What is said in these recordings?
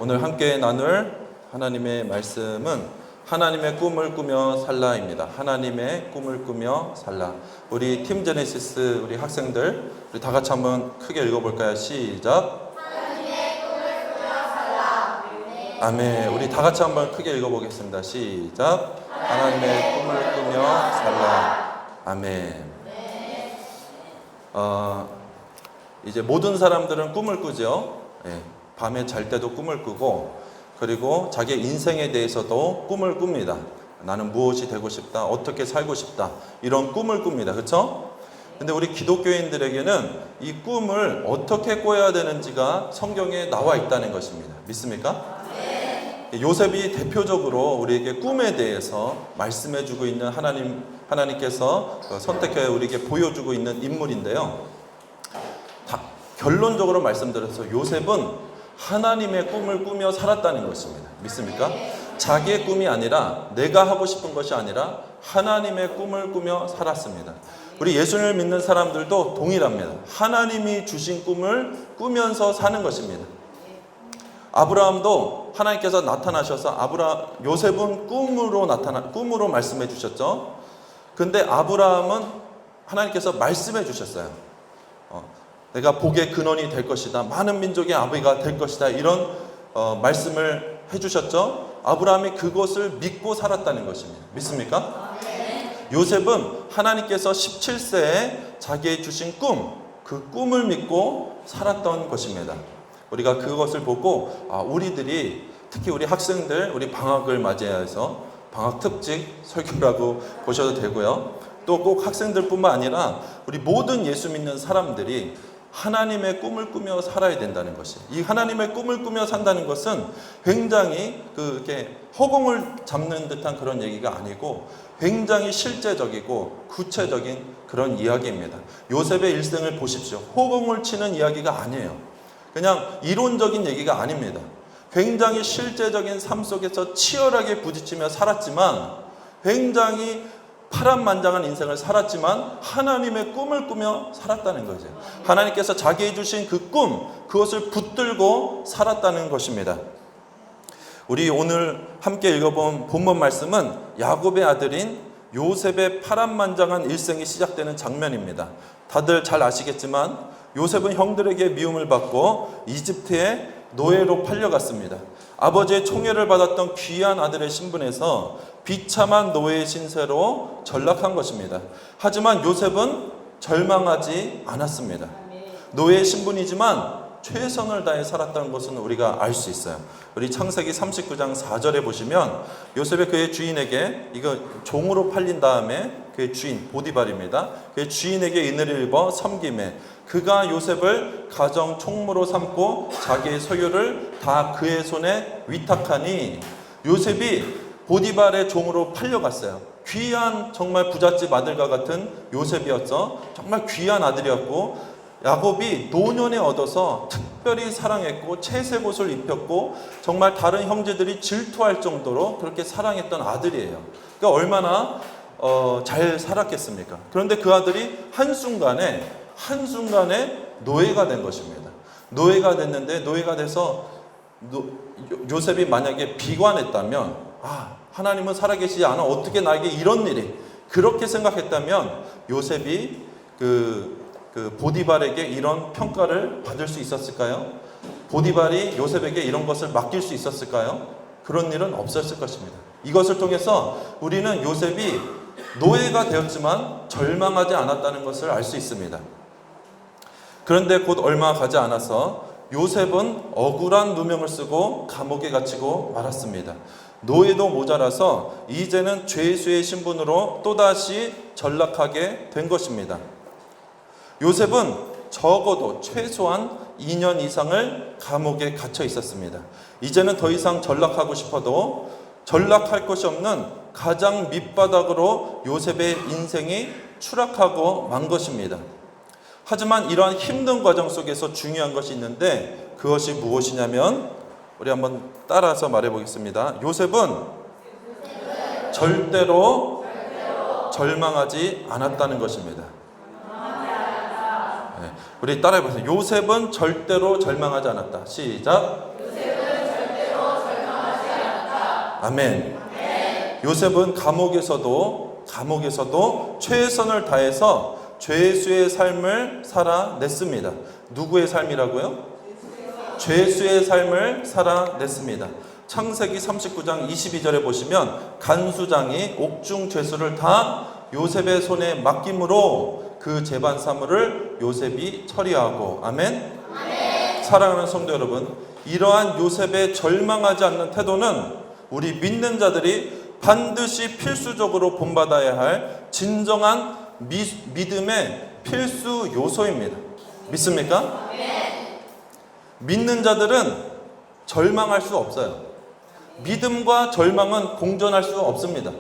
오늘 함께 나눌 하나님의 말씀은 하나님의 꿈을 꾸며 살라입니다. 하나님의 꿈을 꾸며 살라. 우리 팀 제네시스 우리 학생들 우리 다 같이 한번 크게 읽어볼까요? 시작. 하나님의 꿈을 꾸며 살라. 아멘. 우리 다 같이 한번 크게 읽어보겠습니다. 시작. 하나님의 꿈을 꾸며 살라. 아멘. 이제 모든 사람들은 꿈을 꾸죠. 밤에 잘 때도 꿈을 꾸고, 그리고 자기 인생에 대해서도 꿈을 꿉니다. 나는 무엇이 되고 싶다, 어떻게 살고 싶다, 이런 꿈을 꿉니다. 그렇죠? 근데 우리 기독교인들에게는 이 꿈을 어떻게 꿔야 되는지가 성경에 나와 있다는 것입니다. 믿습니까? 요셉이 대표적으로 우리에게 꿈에 대해서 말씀해주고 있는 하나님께서 선택해 우리에게 보여주고 있는 인물인데요. 결론적으로 말씀드려서 요셉은 하나님의 꿈을 꾸며 살았다는 것입니다. 믿습니까? 자기의 꿈이 아니라, 내가 하고 싶은 것이 아니라 하나님의 꿈을 꾸며 살았습니다. 우리 예수님을 믿는 사람들도 동일합니다. 하나님이 주신 꿈을 꾸면서 사는 것입니다. 아브라함도 하나님께서 나타나셔서 요셉은 꿈으로 말씀해 주셨죠. 근데 아브라함은 하나님께서 말씀해 주셨어요. 내가 복의 근원이 될 것이다, 많은 민족의 아버지가 될 것이다, 이런 말씀을 해주셨죠. 아브라함이 그것을 믿고 살았다는 것입니다. 믿습니까? 요셉은 하나님께서 17세에 자기의 주신 그 꿈을 믿고 살았던 것입니다. 우리가 그것을 보고 우리들이, 특히 우리 학생들, 우리 방학을 맞이해서 방학 특집 설교라고 보셔도 되고요. 또 꼭 학생들뿐만 아니라 우리 모든 예수 믿는 사람들이 하나님의 꿈을 꾸며 살아야 된다는 것이, 이 하나님의 꿈을 꾸며 산다는 것은 굉장히 이렇게 허공을 잡는 듯한 그런 얘기가 아니고 굉장히 실제적이고 구체적인 그런 이야기입니다. 요셉의 일생을 보십시오. 허공을 치는 이야기가 아니에요. 그냥 이론적인 얘기가 아닙니다. 굉장히 실제적인 삶 속에서 치열하게 부딪히며 살았지만, 굉장히 파란만장한 인생을 살았지만 하나님의 꿈을 꾸며 살았다는 거죠. 하나님께서 자기의 주신 그 꿈, 그것을 붙들고 살았다는 것입니다. 우리 오늘 함께 읽어본 본문 말씀은 야곱의 아들인 요셉의 파란만장한 일생이 시작되는 장면입니다. 다들 잘 아시겠지만 요셉은 형들에게 미움을 받고 이집트에 노예로 팔려갔습니다. 아버지의 총애를 받았던 귀한 아들의 신분에서 비참한 노예의 신세로 전락한 것입니다. 하지만 요셉은 절망하지 않았습니다. 노예의 신분이지만 최선을 다해 살았다는 것은 우리가 알 수 있어요. 우리 창세기 39장 4절에 보시면 요셉이 그의 주인에게, 이거 종으로 팔린 다음에 그의 주인 보디발입니다. 그의 주인에게 은혜를 입어 섬김에 그가 요셉을 가정 총무로 삼고 자기의 소유를 다 그의 손에 위탁하니, 요셉이 보디발의 종으로 팔려갔어요. 귀한, 정말 부잣집 아들과 같은 요셉이었죠. 정말 귀한 아들이었고, 야곱이 노년에 얻어서 특별히 사랑했고 채색옷을 입혔고 정말 다른 형제들이 질투할 정도로 그렇게 사랑했던 아들이에요. 그러니까 얼마나 잘 살았겠습니까? 그런데 그 아들이 한순간에 노예가 된 것입니다. 노예가 됐는데, 노예가 돼서 요셉이 만약에 비관했다면, 하나님은 살아계시지 않아, 어떻게 나에게 이런 일이, 그렇게 생각했다면 요셉이 그 보디발에게 이런 평가를 받을 수 있었을까요? 보디발이 요셉에게 이런 것을 맡길 수 있었을까요? 그런 일은 없었을 것입니다. 이것을 통해서 우리는 요셉이 노예가 되었지만 절망하지 않았다는 것을 알 수 있습니다. 그런데 곧 얼마 가지 않아서 요셉은 억울한 누명을 쓰고 감옥에 갇히고 말았습니다. 노예도 모자라서 이제는 죄수의 신분으로 또다시 전락하게 된 것입니다. 요셉은 적어도 최소한 2년 이상을 감옥에 갇혀 있었습니다. 이제는 더 이상 전락하고 싶어도 전락할 것이 없는 가장 밑바닥으로 요셉의 인생이 추락하고 만 것입니다. 하지만 이러한 힘든 과정 속에서 중요한 것이 있는데, 그것이 무엇이냐면, 우리 한번 따라서 말해보겠습니다. 요셉은 절대로 절망하지 않았다는 것입니다. 우리 따라해보세요. 요셉은 절대로 절망하지 않았다. 시작. 요셉은 절대로 아멘. 요셉은 감옥에서도 최선을 다해서 죄수의 삶을 살아냈습니다. 누구의 삶이라고요? 죄수의 삶을 살아냈습니다. 창세기 39장 22절에 보시면 간수장이 옥중 죄수를 다 요셉의 손에 맡김으로 그 재반 사물을 요셉이 처리하고, 아멘. 사랑하는 성도 여러분, 이러한 요셉의 절망하지 않는 태도는 우리 믿는 자들이 반드시 필수적으로 본받아야 할 진정한 믿음의 필수 요소입니다. 믿습니까? 믿는 자들은 절망할 수 없어요. 믿음과 절망은 공존할 수 없습니다.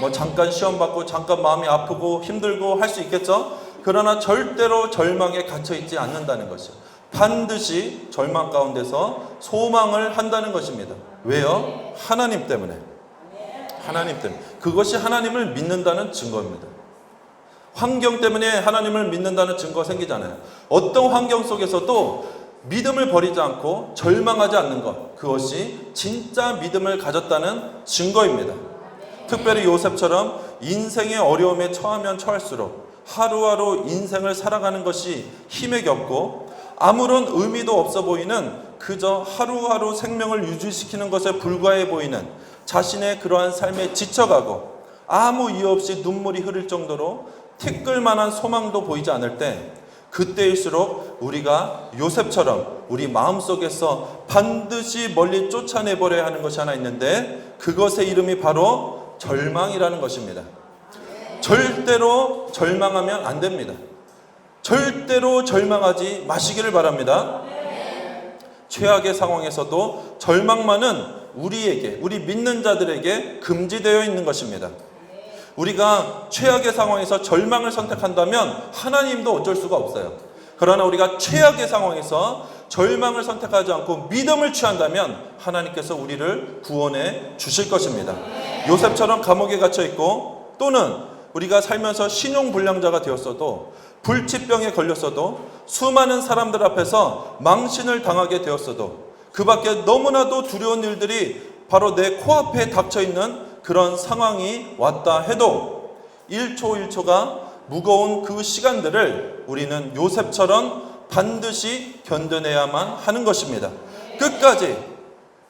뭐 잠깐 시험 받고 잠깐 마음이 아프고 힘들고 할 수 있겠죠? 그러나 절대로 절망에 갇혀 있지 않는다는 것이요. 반드시 절망 가운데서 소망을 한다는 것입니다. 왜요? 하나님 때문에. 하나님 때문에. 그것이 하나님을 믿는다는 증거입니다. 환경 때문에 하나님을 믿는다는 증거가 생기잖아요. 어떤 환경 속에서도 믿음을 버리지 않고 절망하지 않는 것, 그것이 진짜 믿음을 가졌다는 증거입니다. 특별히 요셉처럼 인생의 어려움에 처하면 처할수록 하루하루 인생을 살아가는 것이 힘에 겹고 아무런 의미도 없어 보이는 그저 하루하루 생명을 유지시키는 것에 불과해 보이는 자신의 그러한 삶에 지쳐가고 아무 이유 없이 눈물이 흐를 정도로 티끌만한 소망도 보이지 않을 때, 그때일수록 우리가 요셉처럼 우리 마음속에서 반드시 멀리 쫓아내버려야 하는 것이 하나 있는데, 그것의 이름이 바로 절망이라는 것입니다. 절대로 절망하면 안 됩니다. 절대로 절망하지 마시기를 바랍니다. 최악의 상황에서도 절망만은 우리 믿는 자들에게 금지되어 있는 것입니다. 우리가 최악의 상황에서 절망을 선택한다면 하나님도 어쩔 수가 없어요. 그러나 우리가 최악의 상황에서 절망을 선택하지 않고 믿음을 취한다면 하나님께서 우리를 구원해 주실 것입니다. 요셉처럼 감옥에 갇혀 있고, 또는 우리가 살면서 신용불량자가 되었어도, 불치병에 걸렸어도, 수많은 사람들 앞에서 망신을 당하게 되었어도, 그 밖에 너무나도 두려운 일들이 바로 내 코앞에 닥쳐있는 그런 상황이 왔다 해도 1초 1초가 무거운 그 시간들을 우리는 요셉처럼 반드시 견뎌내야만 하는 것입니다.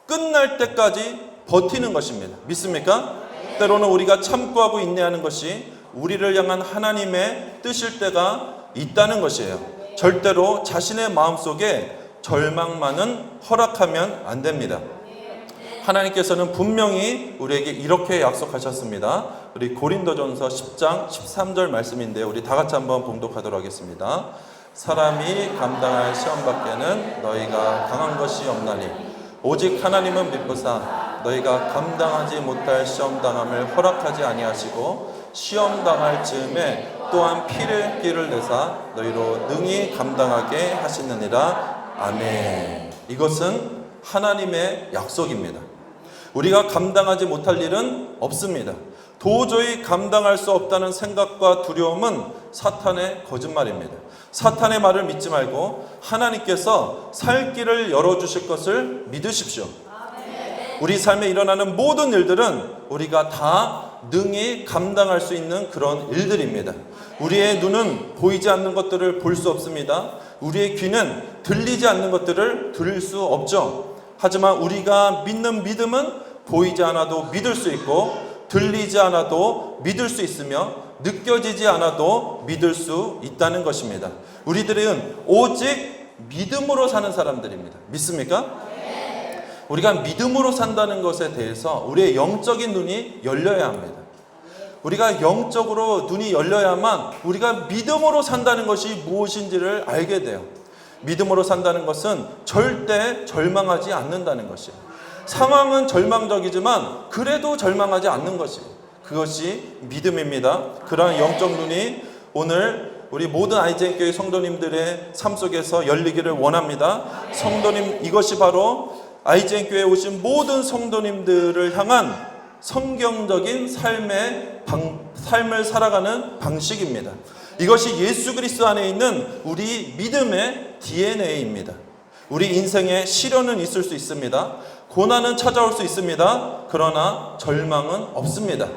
끝날 때까지 버티는 것입니다. 믿습니까? 때로는 우리가 참고하고 인내하는 것이 우리를 향한 하나님의 뜻일 때가 있다는 것이에요. 절대로 자신의 마음속에 절망만은 허락하면 안 됩니다. 하나님께서는 분명히 우리에게 이렇게 약속하셨습니다. 우리 고린도전서 10장 13절 말씀인데요. 우리 다 같이 한번 봉독하도록 하겠습니다. 사람이 감당할 시험 밖에는 너희가 강한 것이 없나니 오직 하나님은 믿으사 너희가 감당하지 못할 시험 당함을 허락하지 아니하시고 시험 당할 즈음에 또한 피를 내사 너희로 능히 감당하게 하시느니라. 아멘. 이것은 하나님의 약속입니다. 우리가 감당하지 못할 일은 없습니다. 도저히 감당할 수 없다는 생각과 두려움은 사탄의 거짓말입니다. 사탄의 말을 믿지 말고 하나님께서 살 길을 열어주실 것을 믿으십시오. 우리 삶에 일어나는 모든 일들은 우리가 다 능히 감당할 수 있는 그런 일들입니다. 우리의 눈은 보이지 않는 것들을 볼 수 없습니다. 우리의 귀는 들리지 않는 것들을 들을 수 없죠. 하지만 우리가 믿는 믿음은 보이지 않아도 믿을 수 있고, 들리지 않아도 믿을 수 있으며, 느껴지지 않아도 믿을 수 있다는 것입니다. 우리들은 오직 믿음으로 사는 사람들입니다. 믿습니까? 우리가 믿음으로 산다는 것에 대해서 우리의 영적인 눈이 열려야 합니다. 우리가 영적으로 눈이 열려야만 우리가 믿음으로 산다는 것이 무엇인지를 알게 돼요. 믿음으로 산다는 것은 절대 절망하지 않는다는 것이에요. 상황은 절망적이지만 그래도 절망하지 않는 것이에요. 그것이 믿음입니다. 그러한 영적 눈이 오늘 우리 모든 아이젠교회 성도님들의 삶 속에서 열리기를 원합니다. 성도님, 이것이 바로 아이젠교회에 오신 모든 성도님들을 향한 성경적인 삶을 살아가는 방식입니다. 이것이 예수 그리스도 안에 있는 우리 믿음의 DNA입니다. 우리 인생에 시련은 있을 수 있습니다. 고난은 찾아올 수 있습니다. 그러나 절망은 없습니다.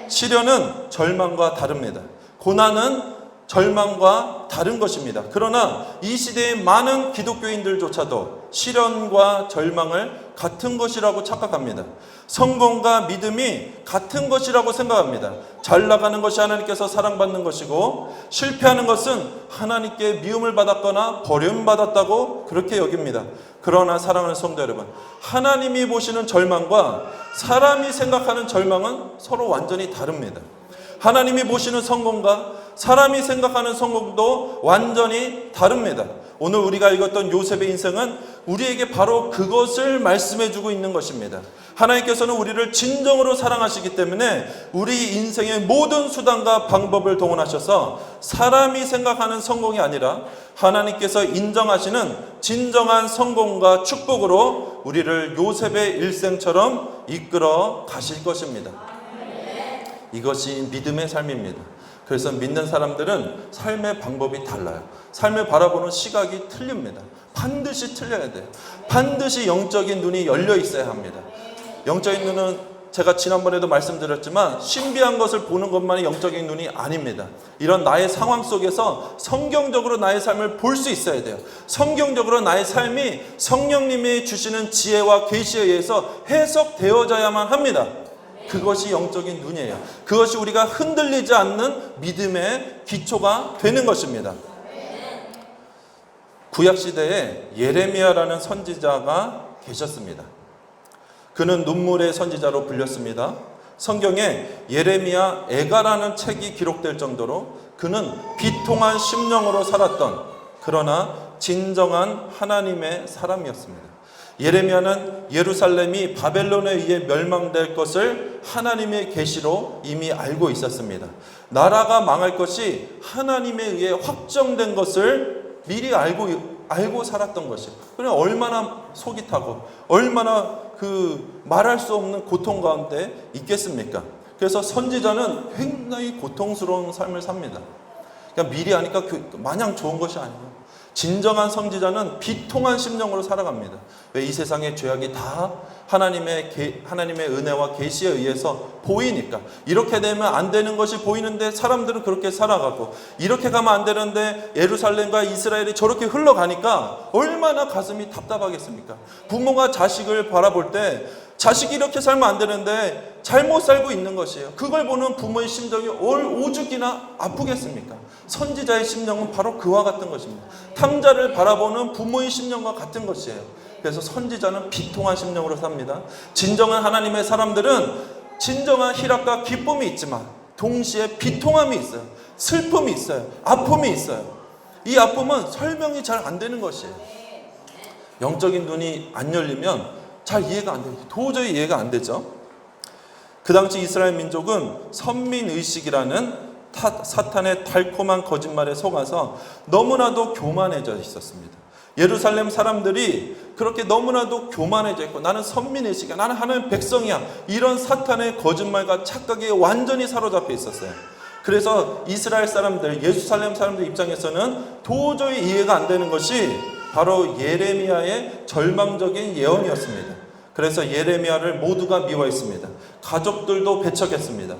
시련은 절망과 다릅니다. 고난은 절망과 다른 것입니다. 그러나 이 시대의 많은 기독교인들조차도 시련과 절망을 같은 것이라고 착각합니다. 성공과 믿음이 같은 것이라고 생각합니다. 잘 나가는 것이 하나님께서 사랑받는 것이고 실패하는 것은 하나님께 미움을 받았거나 버림받았다고 그렇게 여깁니다. 그러나 사랑하는 성도 여러분, 하나님이 보시는 절망과 사람이 생각하는 절망은 서로 완전히 다릅니다. 하나님이 보시는 성공과 사람이 생각하는 성공도 완전히 다릅니다. 오늘 우리가 읽었던 요셉의 인생은 우리에게 바로 그것을 말씀해주고 있는 것입니다. 하나님께서는 우리를 진정으로 사랑하시기 때문에 우리 인생의 모든 수단과 방법을 동원하셔서 사람이 생각하는 성공이 아니라 하나님께서 인정하시는 진정한 성공과 축복으로 우리를 요셉의 일생처럼 이끌어 가실 것입니다. 이것이 믿음의 삶입니다. 그래서 믿는 사람들은 삶의 방법이 달라요. 삶을 바라보는 시각이 틀립니다. 반드시 틀려야 돼요. 반드시 영적인 눈이 열려 있어야 합니다. 영적인 눈은 제가 지난번에도 말씀드렸지만 신비한 것을 보는 것만이 영적인 눈이 아닙니다. 이런 나의 상황 속에서 성경적으로 나의 삶을 볼 수 있어야 돼요. 성경적으로 나의 삶이 성령님이 주시는 지혜와 계시에 의해서 해석되어져야만 합니다. 그것이 영적인 눈이에요. 그것이 우리가 흔들리지 않는 믿음의 기초가 되는 것입니다. 구약시대에 예레미야라는 선지자가 계셨습니다. 그는 눈물의 선지자로 불렸습니다. 성경에 예레미야 애가라는 책이 기록될 정도로 그는 비통한 심령으로 살았던, 그러나 진정한 하나님의 사람이었습니다. 예레미야는 예루살렘이 바벨론에 의해 멸망될 것을 하나님의 계시로 이미 알고 있었습니다. 나라가 망할 것이 하나님에 의해 확정된 것을 미리 알고 살았던 것이에요. 그래 얼마나 속이 타고 얼마나 말할 수 없는 고통 가운데 있겠습니까? 그래서 선지자는 굉장히 고통스러운 삶을 삽니다. 그냥 미리 하니까 마냥 좋은 것이 아니에요. 진정한 선지자는 비통한 심령으로 살아갑니다. 왜? 이 세상의 죄악이 다 하나님의 은혜와 계시에 의해서 보이니까. 이렇게 되면 안 되는 것이 보이는데 사람들은 그렇게 살아가고, 이렇게 가면 안 되는데 예루살렘과 이스라엘이 저렇게 흘러가니까 얼마나 가슴이 답답하겠습니까? 부모가 자식을 바라볼 때 자식이 이렇게 살면 안 되는데 잘못 살고 있는 것이에요. 그걸 보는 부모의 심정이 오죽이나 아프겠습니까? 선지자의 심령은 바로 그와 같은 것입니다. 탕자를 바라보는 부모의 심령과 같은 것이에요. 그래서 선지자는 비통한 심령으로 삽니다. 진정한 하나님의 사람들은 진정한 희락과 기쁨이 있지만 동시에 비통함이 있어요. 슬픔이 있어요. 아픔이 있어요. 이 아픔은 설명이 잘 안 되는 것이에요. 영적인 눈이 안 열리면 잘 이해가 안 돼요. 도저히 이해가 안 되죠. 그 당시 이스라엘 민족은 선민의식이라는 사탄의 달콤한 거짓말에 속아서 너무나도 교만해져 있었습니다. 예루살렘 사람들이 그렇게 너무나도 교만해져 있고, 나는 선민의식이야, 나는 하나님의 백성이야, 이런 사탄의 거짓말과 착각에 완전히 사로잡혀 있었어요. 그래서 이스라엘 사람들, 예루살렘 사람들 입장에서는 도저히 이해가 안 되는 것이 바로 예레미야의 절망적인 예언이었습니다. 그래서 예레미야를 모두가 미워했습니다. 가족들도 배척했습니다.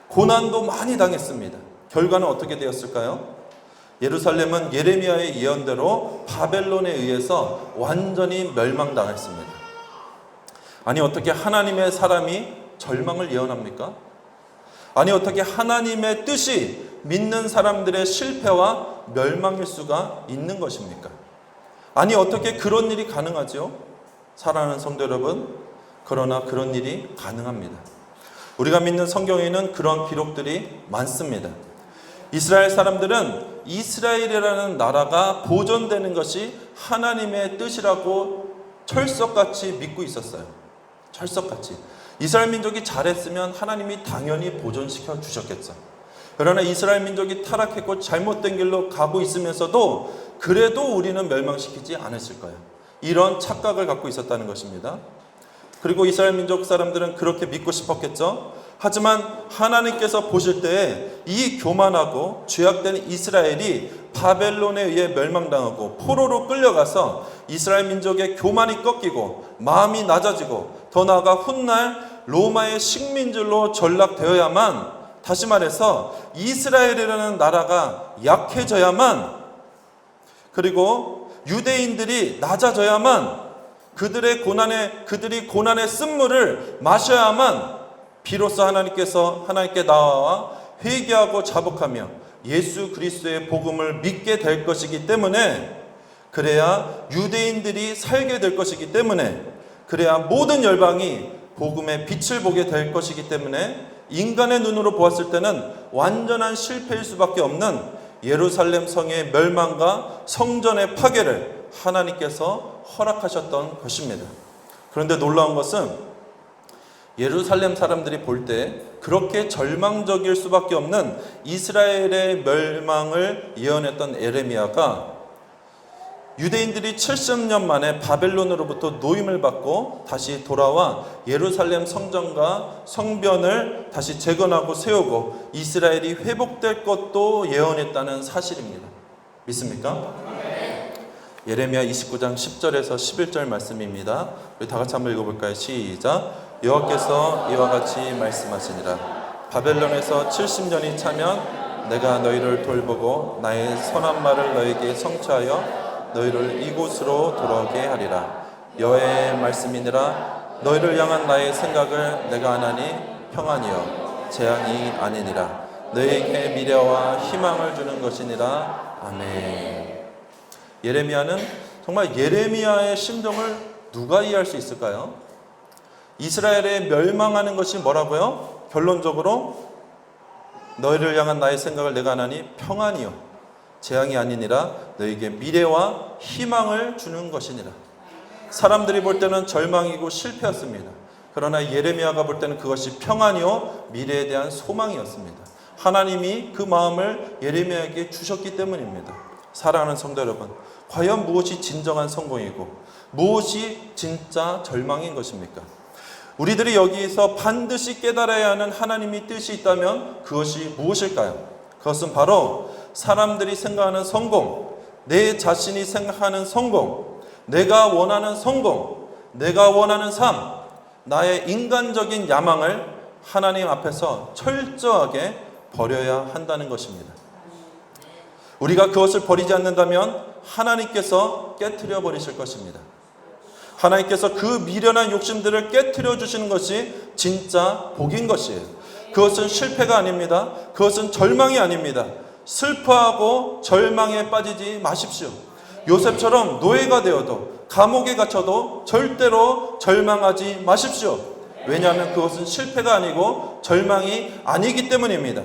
고난도 많이 당했습니다. 결과는 어떻게 되었을까요? 예루살렘은 예레미야의 예언대로 바벨론에 의해서 완전히 멸망당했습니다. 아니 어떻게 하나님의 사람이 절망을 예언합니까? 아니 어떻게 하나님의 뜻이 믿는 사람들의 실패와 멸망일 수가 있는 것입니까? 아니 어떻게 그런 일이 가능하죠? 사랑하는 성도 여러분, 그러나 그런 일이 가능합니다. 우리가 믿는 성경에는 그런 기록들이 많습니다. 이스라엘 사람들은 이스라엘이라는 나라가 보존되는 것이 하나님의 뜻이라고 철석같이 믿고 있었어요. 철석같이. 이스라엘 민족이 잘했으면 하나님이 당연히 보존시켜 주셨겠죠. 그러나 이스라엘 민족이 타락했고 잘못된 길로 가고 있으면서도 그래도 우리는 멸망시키지 않았을 거예요. 이런 착각을 갖고 있었다는 것입니다. 그리고 이스라엘 민족 사람들은 그렇게 믿고 싶었겠죠. 하지만 하나님께서 보실 때 이 교만하고 죄악된 이스라엘이 바벨론에 의해 멸망당하고 포로로 끌려가서 이스라엘 민족의 교만이 꺾이고 마음이 낮아지고 더 나아가 훗날 로마의 식민지로 전락되어야만, 다시 말해서 이스라엘이라는 나라가 약해져야만, 그리고 유대인들이 낮아져야만, 그들이 고난의 쓴물을 마셔야만 비로소 하나님께 나와 회개하고 자복하며 예수 그리스도의 복음을 믿게 될 것이기 때문에, 그래야 유대인들이 살게 될 것이기 때문에, 그래야 모든 열방이 복음의 빛을 보게 될 것이기 때문에, 인간의 눈으로 보았을 때는 완전한 실패일 수밖에 없는 예루살렘 성의 멸망과 성전의 파괴를 하나님께서 허락하셨던 것입니다. 그런데 놀라운 것은 예루살렘 사람들이 볼 때 그렇게 절망적일 수밖에 없는 이스라엘의 멸망을 예언했던 에레미야가 유대인들이 70년 만에 바벨론으로부터 노임을 받고 다시 돌아와 예루살렘 성전과 성변을 다시 재건하고 세우고 이스라엘이 회복될 것도 예언했다는 사실입니다. 믿습니까? 예레미야 29장 10절에서 11절 말씀입니다. 우리 다 같이 한번 읽어볼까요? 시작. 여호와께서 이와 같이 말씀하시니라. 바벨론에서 70년이 차면 내가 너희를 돌보고 나의 선한 말을 너희에게 성취하여 너희를 이곳으로 돌아오게 하리라. 여호와의 말씀이니라. 너희를 향한 나의 생각을 내가 하나니 평안이요 재앙이 아니니라. 너희에게 미래와 희망을 주는 것이니라. 아멘. 예레미야는 정말 예레미야의 심정을 누가 이해할 수 있을까요? 이스라엘의 멸망하는 것이 뭐라고요? 결론적으로 너희를 향한 나의 생각을 내가 하나니 평안이요 재앙이 아니니라. 너희에게 미래와 희망을 주는 것이니라. 사람들이 볼 때는 절망이고 실패였습니다. 그러나 예레미야가 볼 때는 그것이 평안이요 미래에 대한 소망이었습니다. 하나님이 그 마음을 예레미야에게 주셨기 때문입니다. 사랑하는 성도 여러분, 과연 무엇이 진정한 성공이고 무엇이 진짜 절망인 것입니까? 우리들이 여기서 반드시 깨달아야 하는 하나님의 뜻이 있다면 그것이 무엇일까요? 그것은 바로 사람들이 생각하는 성공, 내 자신이 생각하는 성공, 내가 원하는 성공, 내가 원하는 삶, 나의 인간적인 야망을 하나님 앞에서 철저하게 버려야 한다는 것입니다. 우리가 그것을 버리지 않는다면 하나님께서 깨트려 버리실 것입니다. 하나님께서 그 미련한 욕심들을 깨트려 주시는 것이 진짜 복인 것이에요. 그것은 실패가 아닙니다. 그것은 절망이 아닙니다. 슬퍼하고 절망에 빠지지 마십시오. 요셉처럼 노예가 되어도 감옥에 갇혀도 절대로 절망하지 마십시오. 왜냐하면 그것은 실패가 아니고 절망이 아니기 때문입니다.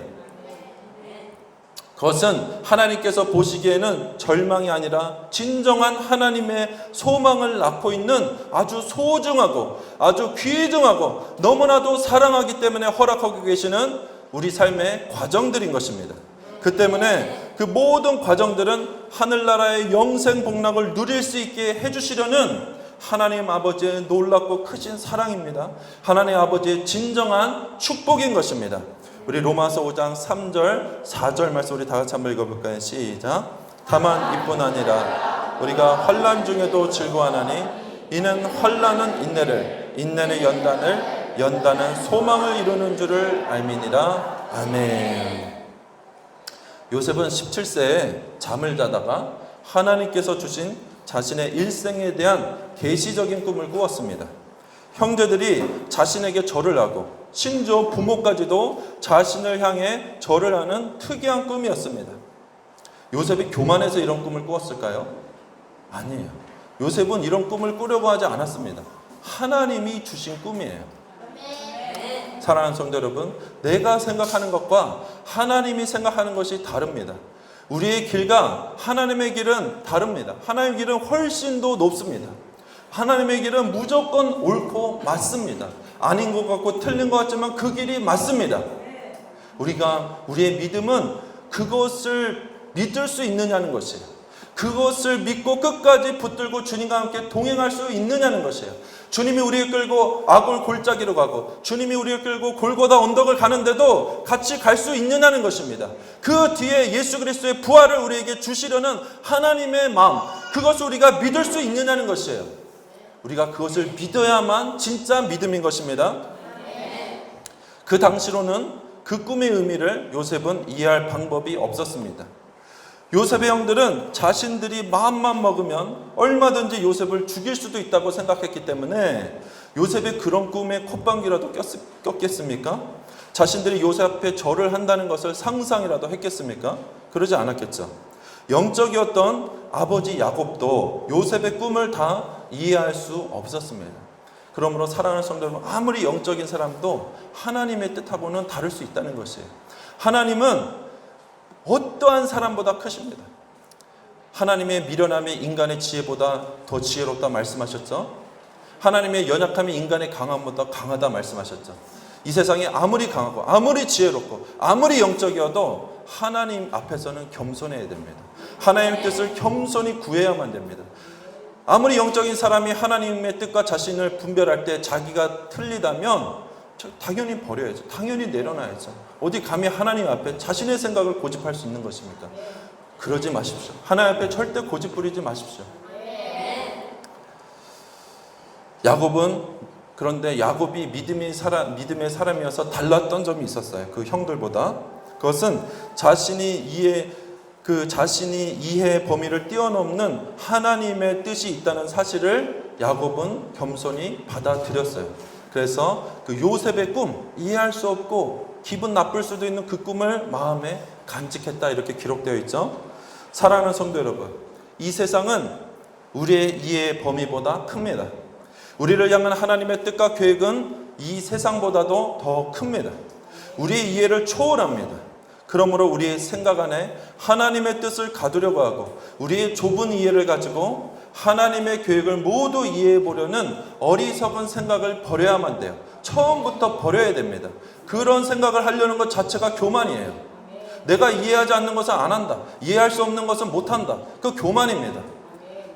그것은 하나님께서 보시기에는 절망이 아니라 진정한 하나님의 소망을 낳고 있는 아주 소중하고 아주 귀중하고 너무나도 사랑하기 때문에 허락하고 계시는 우리 삶의 과정들인 것입니다. 그 때문에 그 모든 과정들은 하늘나라의 영생 복락을 누릴 수 있게 해주시려는 하나님 아버지의 놀랍고 크신 사랑입니다. 하나님 아버지의 진정한 축복인 것입니다. 우리 로마서 5장 3절 4절 말씀 우리 다 같이 한번 읽어볼까요? 시작. 다만 이뿐 아니라 우리가 환난 중에도 즐거워하나니 이는 환난은 인내를, 인내는 연단을, 연단은 소망을 이루는 줄을 알미니라. 아멘. 요셉은 17세에 잠을 자다가 하나님께서 주신 자신의 일생에 대한 계시적인 꿈을 꾸었습니다. 형제들이 자신에게 절을 하고 심지어 부모까지도 자신을 향해 절을 하는 특이한 꿈이었습니다. 요셉이 교만해서 이런 꿈을 꾸었을까요? 아니에요. 요셉은 이런 꿈을 꾸려고 하지 않았습니다. 하나님이 주신 꿈이에요. 사랑하는 성도 여러분, 내가 생각하는 것과 하나님이 생각하는 것이 다릅니다. 우리의 길과 하나님의 길은 다릅니다. 하나님의 길은 훨씬 더 높습니다. 하나님의 길은 무조건 옳고 맞습니다. 아닌 것 같고 틀린 것 같지만 그 길이 맞습니다. 우리의 믿음은 그것을 믿을 수 있느냐는 것이에요. 그것을 믿고 끝까지 붙들고 주님과 함께 동행할 수 있느냐는 것이에요. 주님이 우리를 끌고 아골 골짜기로 가고 주님이 우리를 끌고 골고다 언덕을 가는데도 같이 갈 수 있느냐는 것입니다. 그 뒤에 예수 그리스도의 부활을 우리에게 주시려는 하나님의 마음, 그것을 우리가 믿을 수 있느냐는 것이에요. 우리가 그것을 믿어야만 진짜 믿음인 것입니다. 그 당시로는 그 꿈의 의미를 요셉은 이해할 방법이 없었습니다. 요셉의 형들은 자신들이 마음만 먹으면 얼마든지 요셉을 죽일 수도 있다고 생각했기 때문에 요셉의 그런 꿈에 콧방귀라도 꼈겠습니까? 자신들이 요셉 앞에 절을 한다는 것을 상상이라도 했겠습니까? 그러지 않았겠죠. 영적이었던 아버지 야곱도 요셉의 꿈을 다 이해할 수 없었습니다. 그러므로 사랑하는 성도 여러분, 아무리 영적인 사람도 하나님의 뜻하고는 다를 수 있다는 것이에요. 하나님은 어떠한 사람보다 크십니다. 하나님의 미련함이 인간의 지혜보다 더 지혜롭다 말씀하셨죠. 하나님의 연약함이 인간의 강함보다 강하다 말씀하셨죠. 이 세상이 아무리 강하고 아무리 지혜롭고 아무리 영적이어도 하나님 앞에서는 겸손해야 됩니다. 하나님의 뜻을 겸손히 구해야만 됩니다. 아무리 영적인 사람이 하나님의 뜻과 자신을 분별할 때 자기가 틀리다면 당연히 버려야죠. 당연히 내려놔야죠. 어디 감히 하나님 앞에 자신의 생각을 고집할 수 있는 것입니까? 그러지 마십시오. 하나님 앞에 절대 고집 부리지 마십시오. 야곱은, 그런데 야곱이 믿음의 사람이어서 달랐던 점이 있었어요. 그 형들보다. 그것은 자신이 이해의 범위를 뛰어넘는 하나님의 뜻이 있다는 사실을 야곱은 겸손히 받아들였어요. 그래서 그 요셉의 꿈, 이해할 수 없고 기분 나쁠 수도 있는 그 꿈을 마음에 간직했다, 이렇게 기록되어 있죠. 사랑하는 성도 여러분, 이 세상은 우리의 이해의 범위보다 큽니다. 우리를 향한 하나님의 뜻과 계획은 이 세상보다도 더 큽니다. 우리의 이해를 초월합니다. 그러므로 우리의 생각 안에 하나님의 뜻을 가두려고 하고 우리의 좁은 이해를 가지고 하나님의 계획을 모두 이해해 보려는 어리석은 생각을 버려야만 돼요. 처음부터 버려야 됩니다. 그런 생각을 하려는 것 자체가 교만이에요. 내가 이해하지 않는 것은 안 한다, 이해할 수 없는 것은 못 한다, 그 교만입니다.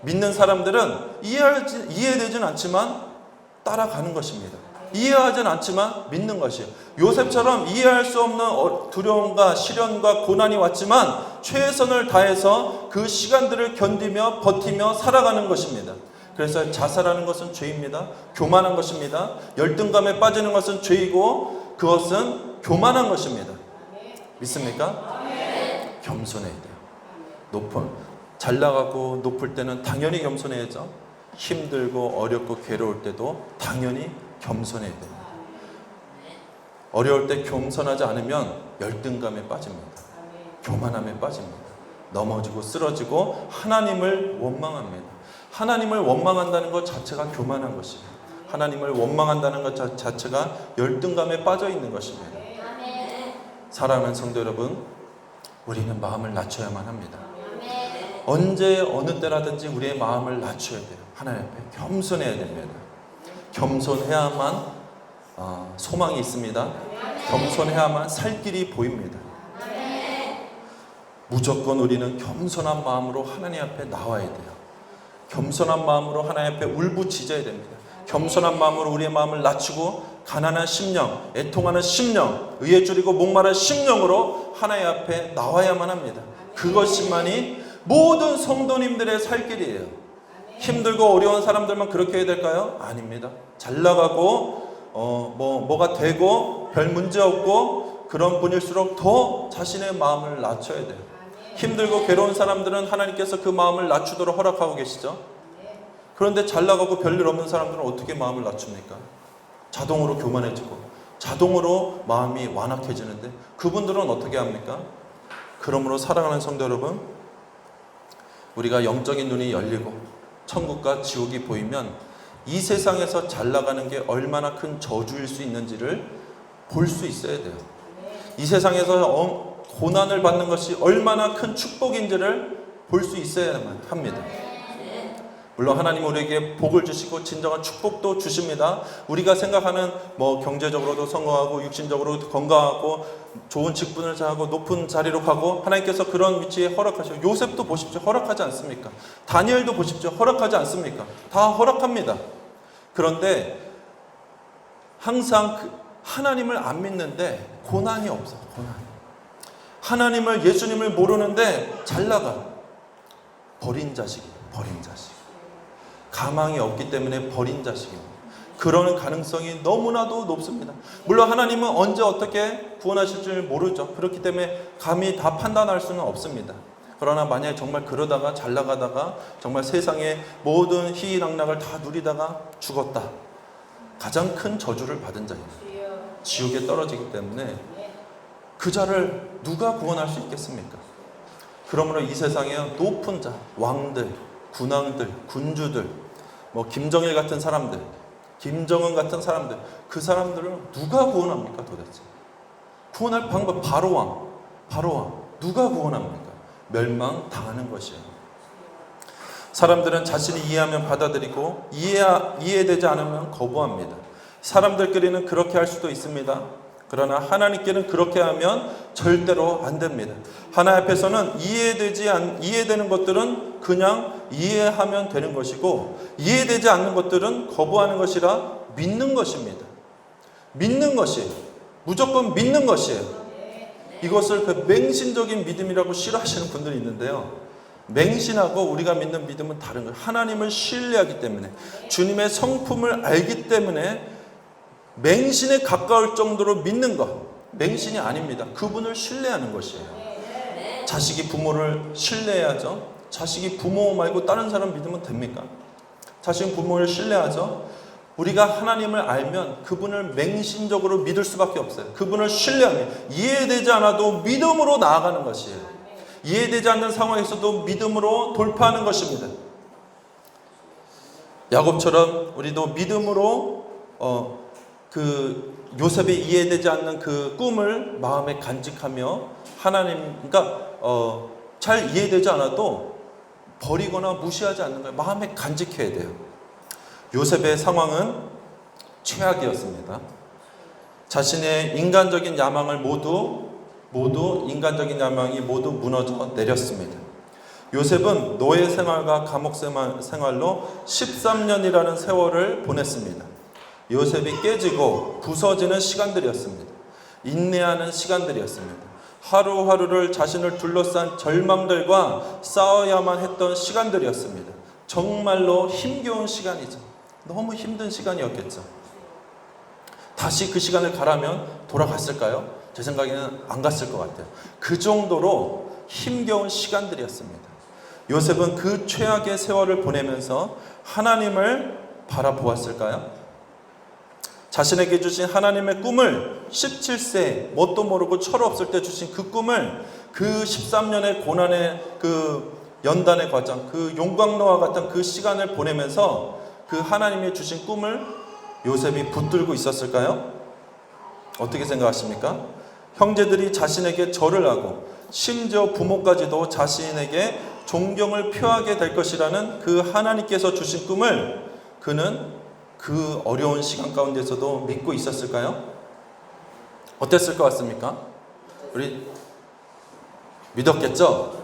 믿는 사람들은 이해되진 않지만 따라가는 것입니다. 이해하진 않지만 믿는 것이에요. 요셉처럼 이해할 수 없는 두려움과 시련과 고난이 왔지만 최선을 다해서 그 시간들을 견디며 버티며 살아가는 것입니다. 그래서 자살하는 것은 죄입니다. 교만한 것입니다. 열등감에 빠지는 것은 죄이고 그것은 교만한 것입니다. 믿습니까? 겸손해야 돼요. 잘 나가고 높을 때는 당연히 겸손해야죠. 힘들고 어렵고 괴로울 때도 당연히 겸손해야 됩니다. 어려울 때 겸손하지 않으면 열등감에 빠집니다. 교만함에 빠집니다. 넘어지고 쓰러지고 하나님을 원망합니다. 하나님을 원망한다는 것 자체가 교만한 것입니다. 하나님을 원망한다는 것 자체가 열등감에 빠져 있는 것입니다. 사랑하는 성도 여러분, 우리는 마음을 낮춰야만 합니다. 언제 어느 때라든지 우리의 마음을 낮춰야 돼요. 하나님 앞에 겸손해야 됩니다. 겸손해야만 소망이 있습니다. 겸손해야만 살 길이 보입니다. 무조건 우리는 겸손한 마음으로 하나님 앞에 나와야 돼요. 겸손한 마음으로 하나님 앞에 울부짖어야 됩니다. 겸손한 마음으로 우리의 마음을 낮추고 가난한 심령, 애통하는 심령, 의에 줄이고 목마른 심령으로 하나님 앞에 나와야만 합니다. 그것만이 모든 성도님들의 살 길이에요. 힘들고 어려운 사람들만 그렇게 해야 될까요? 아닙니다. 잘 나가고 뭐가 되고 별 문제 없고 그런 분일수록 더 자신의 마음을 낮춰야 돼요. 힘들고 괴로운 사람들은 하나님께서 그 마음을 낮추도록 허락하고 계시죠. 그런데 잘 나가고 별일 없는 사람들은 어떻게 마음을 낮춥니까? 자동으로 교만해지고 자동으로 마음이 완악해지는데 그분들은 어떻게 합니까? 그러므로 사랑하는 성도 여러분, 우리가 영적인 눈이 열리고 천국과 지옥이 보이면 이 세상에서 잘 나가는 게 얼마나 큰 저주일 수 있는지를 볼 수 있어야 돼요. 이 세상에서 고난을 받는 것이 얼마나 큰 축복인지를 볼 수 있어야만 합니다. 물론 하나님 우리에게 복을 주시고 진정한 축복도 주십니다. 우리가 생각하는 경제적으로도 성공하고 육신적으로도 건강하고 좋은 직분을 잘하고 높은 자리로 가고 하나님께서 그런 위치에 허락하시고 요셉도 보십시오. 허락하지 않습니까? 다니엘도 보십시오. 허락하지 않습니까? 다 허락합니다. 그런데 항상 하나님을 안 믿는데 고난이 없어. 고난. 하나님을 예수님을 모르는데 잘 나가. 버린 자식이에요. 버린 자식. 가망이 없기 때문에 버린 자식입니다. 그런 가능성이 너무나도 높습니다. 물론 하나님은 언제 어떻게 구원하실 줄 모르죠. 그렇기 때문에 감히 다 판단할 수는 없습니다. 그러나 만약에 정말 그러다가 잘 나가다가 정말 세상의 모든 희희낙락을 다 누리다가 죽었다. 가장 큰 저주를 받은 자입니다. 지옥에 떨어지기 때문에 그 자를 누가 구원할 수 있겠습니까? 그러므로 이 세상에 높은 자, 왕들, 군왕들, 군주들, 김정일 같은 사람들, 김정은 같은 사람들, 그 사람들을 누가 구원합니까 도대체? 구원할 방법 바로왕 누가 구원합니까? 멸망당하는 것이에요. 사람들은 자신이 이해하면 받아들이고 이해되지 않으면 거부합니다. 사람들끼리는 그렇게 할 수도 있습니다. 그러나 하나님께는 그렇게 하면 절대로 안 됩니다. 하나님 앞에서는 이해되는 것들은 그냥 이해하면 되는 것이고 이해되지 않는 것들은 거부하는 것이라 믿는 것입니다. 믿는 것이에요. 무조건 믿는 것이에요. 이것을 그 맹신적인 믿음이라고 싫어하시는 분들이 있는데요. 맹신하고 우리가 믿는 믿음은 다른 거예요. 하나님을 신뢰하기 때문에 주님의 성품을 알기 때문에 맹신에 가까울 정도로 믿는 것, 맹신이 아닙니다. 그분을 신뢰하는 것이에요. 자식이 부모를 신뢰해야죠. 자식이 부모 말고 다른 사람 믿으면 됩니까? 자식은 부모를 신뢰하죠. 우리가 하나님을 알면 그분을 맹신적으로 믿을 수밖에 없어요. 그분을 신뢰하면 이해되지 않아도 믿음으로 나아가는 것이에요. 이해되지 않는 상황에서도 믿음으로 돌파하는 것입니다. 야곱처럼 우리도 믿음으로 요셉이 이해되지 않는 그 꿈을 마음에 간직하며 잘 이해되지 않아도 버리거나 무시하지 않는 거예요. 마음에 간직해야 돼요. 요셉의 상황은 최악이었습니다. 자신의 인간적인 야망이 모두 무너져 내렸습니다. 요셉은 노예 생활과 감옥 생활로 13년이라는 세월을 보냈습니다. 요셉이 깨지고 부서지는 시간들이었습니다. 인내하는 시간들이었습니다. 하루하루를 자신을 둘러싼 절망들과 싸워야만 했던 시간들이었습니다. 정말로 힘겨운 시간이죠. 너무 힘든 시간이었겠죠. 다시 그 시간을 가라면 돌아갔을까요? 제 생각에는 안 갔을 것 같아요. 그 정도로 힘겨운 시간들이었습니다. 요셉은 그 최악의 세월을 보내면서 하나님을 바라보았을까요? 자신에게 주신 하나님의 꿈을 17세 뭣도 모르고 철 없을 때 주신 그 꿈을 그 13년의 고난의 그 연단의 과정, 그 용광로와 같은 그 시간을 보내면서 그 하나님이 주신 꿈을 요셉이 붙들고 있었을까요? 어떻게 생각하십니까? 형제들이 자신에게 절을 하고 심지어 부모까지도 자신에게 존경을 표하게 될 것이라는 그 하나님께서 주신 꿈을 그는 그 어려운 시간 가운데서도 믿고 있었을까요? 어땠을 것 같습니까? 우리 믿었겠죠?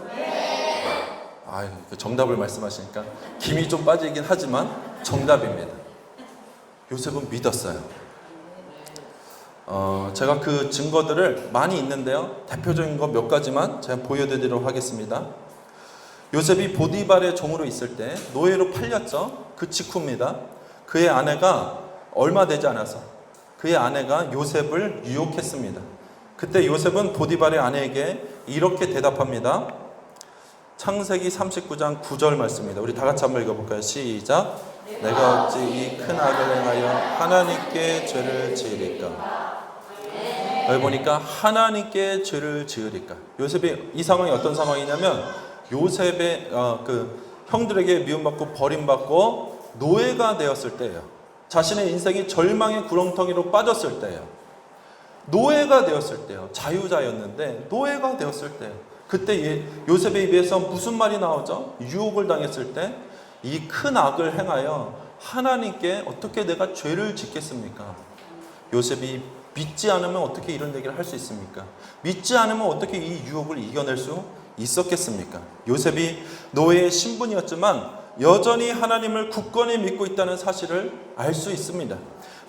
정답을 말씀하시니까 김이 좀 빠지긴 하지만 정답입니다. 요셉은 믿었어요. 제가 그 증거들을 많이 있는데요. 대표적인 거 몇 가지만 제가 보여드리도록 하겠습니다. 요셉이 보디발의 종으로 있을 때 노예로 팔렸죠. 그 직후입니다. 그의 아내가 얼마 되지 않아서 그의 아내가 요셉을 유혹했습니다. 그때 요셉은 보디발의 아내에게 이렇게 대답합니다. 창세기 39장 9절 말씀입니다. 우리 다 같이 한번 읽어볼까요? 시작. 내가 어찌 이 큰 악을 행하여 하나님께 죄를 지으리까? 여기 보니까 하나님께 죄를 지으리까? 요셉이 이 상황이 어떤 상황이냐면 요셉의 그 형들에게 미움받고 버림받고 노예가 되었을 때예요. 자신의 인생이 절망의 구렁텅이로 빠졌을 때예요. 노예가 되었을 때요. 자유자였는데 노예가 되었을 때예요. 그때 요셉의 입에서 무슨 말이 나오죠? 유혹을 당했을 때 이 큰 악을 행하여 하나님께 어떻게 내가 죄를 짓겠습니까? 요셉이 믿지 않으면 어떻게 이런 얘기를 할 수 있습니까? 믿지 않으면 어떻게 이 유혹을 이겨낼 수 있었겠습니까? 요셉이 노예의 신분이었지만 여전히 하나님을 굳건히 믿고 있다는 사실을 알 수 있습니다.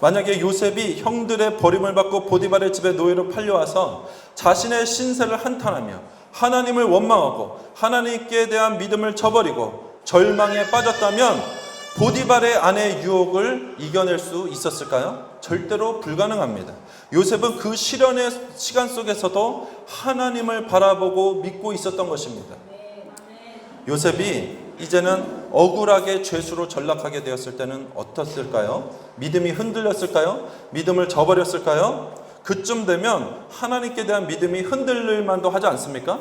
만약에 요셉이 형들의 버림을 받고 보디발의 집에 노예로 팔려와서 자신의 신세를 한탄하며 하나님을 원망하고 하나님께 대한 믿음을 저버리고 절망에 빠졌다면 보디발의 아내의 유혹을 이겨낼 수 있었을까요? 절대로 불가능합니다. 요셉은 그 시련의 시간 속에서도 하나님을 바라보고 믿고 있었던 것입니다. 요셉이 이제는 억울하게 죄수로 전락하게 되었을 때는 어떻을까요? 믿음이 흔들렸을까요? 믿음을 저버렸을까요? 그쯤 되면 하나님께 대한 믿음이 흔들릴 만도 하지 않습니까?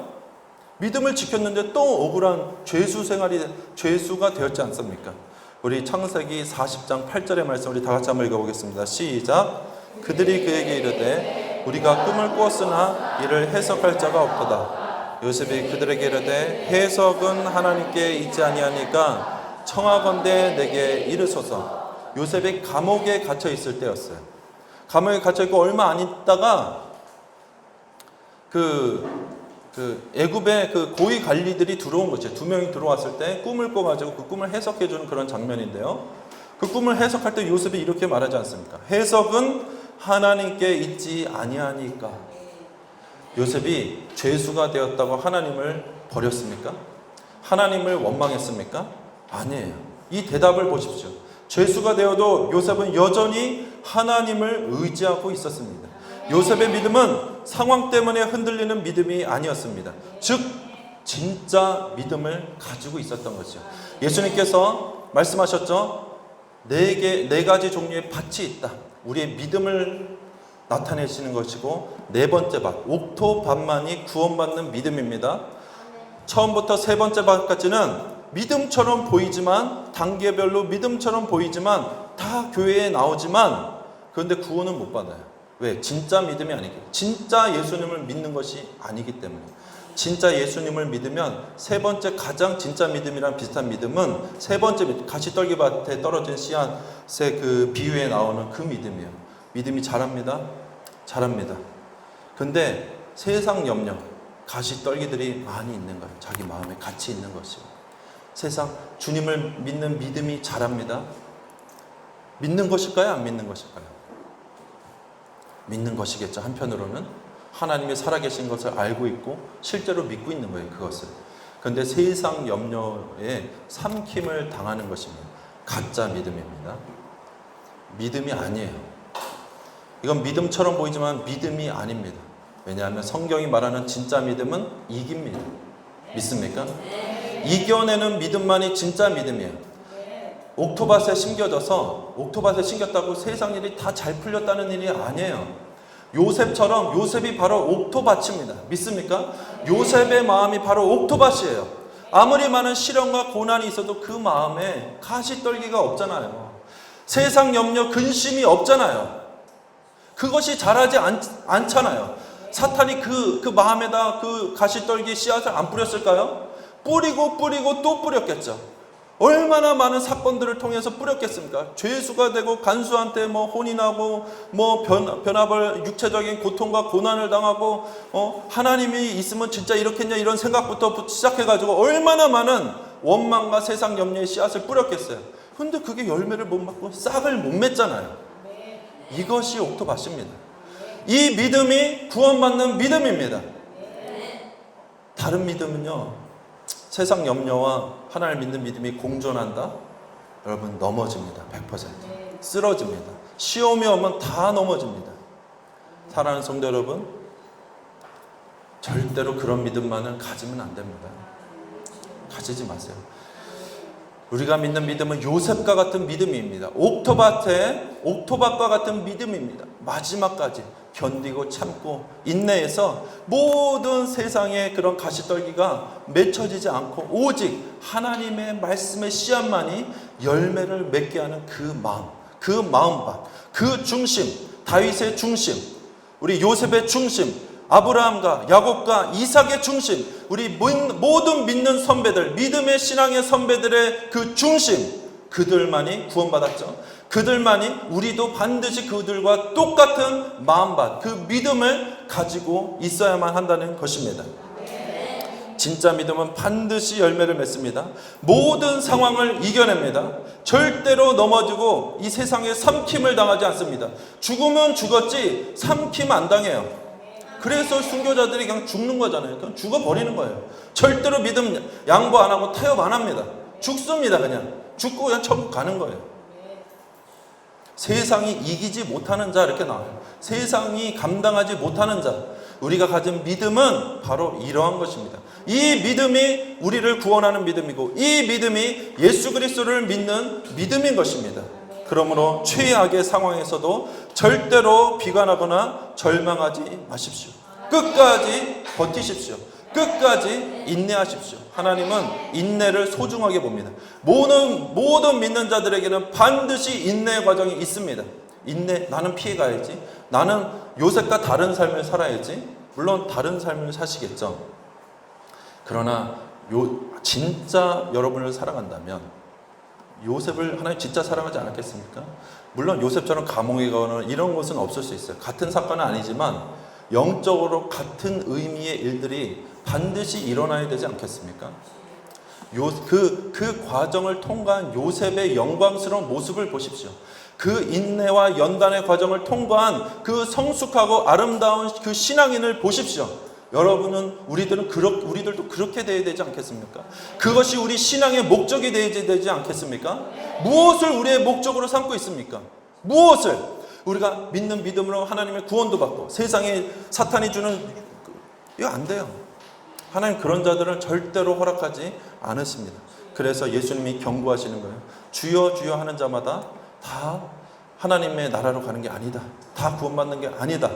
믿음을 지켰는데 또 억울한 죄수가 되었지 않습니까? 우리 창세기 40장 8절의 말씀 우리 다 같이 한번 읽어보겠습니다. 시작. 그들이 그에게 이르되 우리가 꿈을 꾸었으나 이를 해석할 자가 없도다. 요셉이 그들에게 이르되 해석은 하나님께 있지 아니하니까 청하건대 내게 이르소서. 요셉이 감옥에 갇혀 있을 때였어요. 감옥에 갇혀 있고 얼마 안 있다가 애굽의 그 고위 관리들이 들어온 거죠. 2명이 들어왔을 때 꿈을 꿔가지고 그 꿈을 해석해 주는 그런 장면인데요. 그 꿈을 해석할 때 요셉이 이렇게 말하지 않습니까? 해석은 하나님께 있지 아니하니까. 요셉이 죄수가 되었다고 하나님을 버렸습니까? 하나님을 원망했습니까? 아니에요. 이 대답을 보십시오. 죄수가 되어도 요셉은 여전히 하나님을 의지하고 있었습니다. 요셉의 믿음은 상황 때문에 흔들리는 믿음이 아니었습니다. 즉 진짜 믿음을 가지고 있었던 것이죠. 예수님께서 말씀하셨죠. 네 가지 종류의 밭이 있다. 우리의 믿음을 나타내시는 것이고 네 번째 밭, 옥토밭만이 구원받는 믿음입니다. 처음부터 세 번째 밭까지는 믿음처럼 보이지만 단계별로 믿음처럼 보이지만 다 교회에 나오지만 그런데 구원은 못 받아요. 왜? 진짜 믿음이 아니기, 진짜 예수님을 믿는 것이 아니기 때문에. 진짜 예수님을 믿으면 세 번째 가장 진짜 믿음이랑 비슷한 믿음은 세 번째 믿음, 가시떨기밭에 떨어진 씨앗의 그 비유에 나오는 그 믿음이에요. 믿음이 잘합니다. 근데 세상 염려, 가시떨기들이 많이 있는 거예요. 자기 마음에 같이 있는 것이요. 세상 주님을 믿는 믿음이 잘합니다. 믿는 것일까요? 안 믿는 것일까요? 믿는 것이겠죠. 한편으로는 하나님이 살아계신 것을 알고 있고 실제로 믿고 있는 거예요. 그것을. 그런데 세상 염려에 삼킴을 당하는 것입니다. 가짜 믿음입니다. 믿음이 아니에요. 이건 믿음처럼 보이지만 믿음이 아닙니다. 왜냐하면 성경이 말하는 진짜 믿음은 이깁니다. 믿습니까? 이겨내는 믿음만이 진짜 믿음이에요. 옥토밭에 심겼다고 세상 일이 다 잘 풀렸다는 일이 아니에요. 요셉처럼 요셉이 바로 옥토밭입니다. 믿습니까? 요셉의 마음이 바로 옥토밭이에요. 아무리 많은 시련과 고난이 있어도 그 마음에 가시떨기가 없잖아요. 세상 염려, 근심이 없잖아요. 그것이 자라지 않잖아요. 사탄이 그 마음에다 그 가시떨기 씨앗을 안 뿌렸을까요? 뿌리고 또 뿌렸겠죠. 얼마나 많은 사건들을 통해서 뿌렸겠습니까? 죄수가 되고 간수한테 혼인하고 변화벌 육체적인 고통과 고난을 당하고 하나님이 있으면 진짜 이렇겠냐 이런 생각부터 시작해가지고 얼마나 많은 원망과 세상 염려의 씨앗을 뿌렸겠어요. 근데 그게 열매를 못 받고 싹을 못 맺잖아요. 이것이 옥토밭입니다. 이 믿음이 구원받는 믿음입니다. 다른 믿음은요, 세상 염려와 하나님을 믿는 믿음이 공존한다? 여러분 넘어집니다. 100%. 쓰러집니다. 시험이 오면 다 넘어집니다. 사랑하는 성도 여러분, 절대로 그런 믿음만은 가지면 안 됩니다. 가지지 마세요. 우리가 믿는 믿음은 요셉과 같은 믿음입니다. 옥토밭과 같은 믿음입니다. 마지막까지 견디고 참고 인내해서 모든 세상의 그런 가시떨기가 맺혀지지 않고 오직 하나님의 말씀의 씨앗만이 열매를 맺게 하는 그 마음, 그 마음밭, 그 중심, 다윗의 중심, 우리 요셉의 중심, 아브라함과 야곱과 이삭의 중심, 우리 모든 믿는 선배들, 믿음의 신앙의 선배들의 그 중심, 그들만이 구원받았죠. 그들만이 우리도 반드시 그들과 똑같은 마음밭, 그 믿음을 가지고 있어야만 한다는 것입니다. 진짜 믿음은 반드시 열매를 맺습니다. 모든 상황을 이겨냅니다. 절대로 넘어지고 이 세상에 삼킴을 당하지 않습니다. 죽으면 죽었지 삼킴 안 당해요. 그래서 순교자들이 그냥 죽는 거잖아요. 그냥 죽어버리는 거예요. 절대로 믿음 양보 안 하고 타협 안 합니다. 죽습니다. 그냥 죽고 그냥 천국 가는 거예요. 세상이 이기지 못하는 자 이렇게 나와요. 세상이 감당하지 못하는 자, 우리가 가진 믿음은 바로 이러한 것입니다. 이 믿음이 우리를 구원하는 믿음이고 이 믿음이 예수 그리스도를 믿는 믿음인 것입니다. 그러므로 최악의 상황에서도 절대로 비관하거나 절망하지 마십시오. 끝까지 버티십시오. 끝까지 인내하십시오. 하나님은 인내를 소중하게 봅니다. 모든 믿는 자들에게는 반드시 인내의 과정이 있습니다. 인내, 나는 피해가야지. 나는 요셉과 다른 삶을 살아야지. 물론 다른 삶을 사시겠죠. 그러나 진짜 여러분을 사랑한다면 요셉을 하나님 진짜 사랑하지 않았겠습니까? 물론 요셉처럼 감옥에 가거나 이런 것은 없을 수 있어요. 같은 사건은 아니지만 영적으로 같은 의미의 일들이 반드시 일어나야 되지 않겠습니까? 그 과정을 통과한 요셉의 영광스러운 모습을 보십시오. 그 인내와 연단의 과정을 통과한 그 성숙하고 아름다운 그 신앙인을 보십시오. 여러분은 우리들도 그렇게 돼야 되지 않겠습니까? 그것이 우리 신앙의 목적이 되지 않겠습니까? 무엇을 우리의 목적으로 삼고 있습니까? 무엇을? 우리가 믿는 믿음으로 하나님의 구원도 받고 세상에 사탄이 주는 이거 안 돼요. 하나님 그런 자들은 절대로 허락하지 않으십니다. 그래서 예수님이 경고하시는 거예요. 주여 주여 하는 자마다 다 하나님의 나라로 가는 게 아니다. 다 구원받는 게 아니다.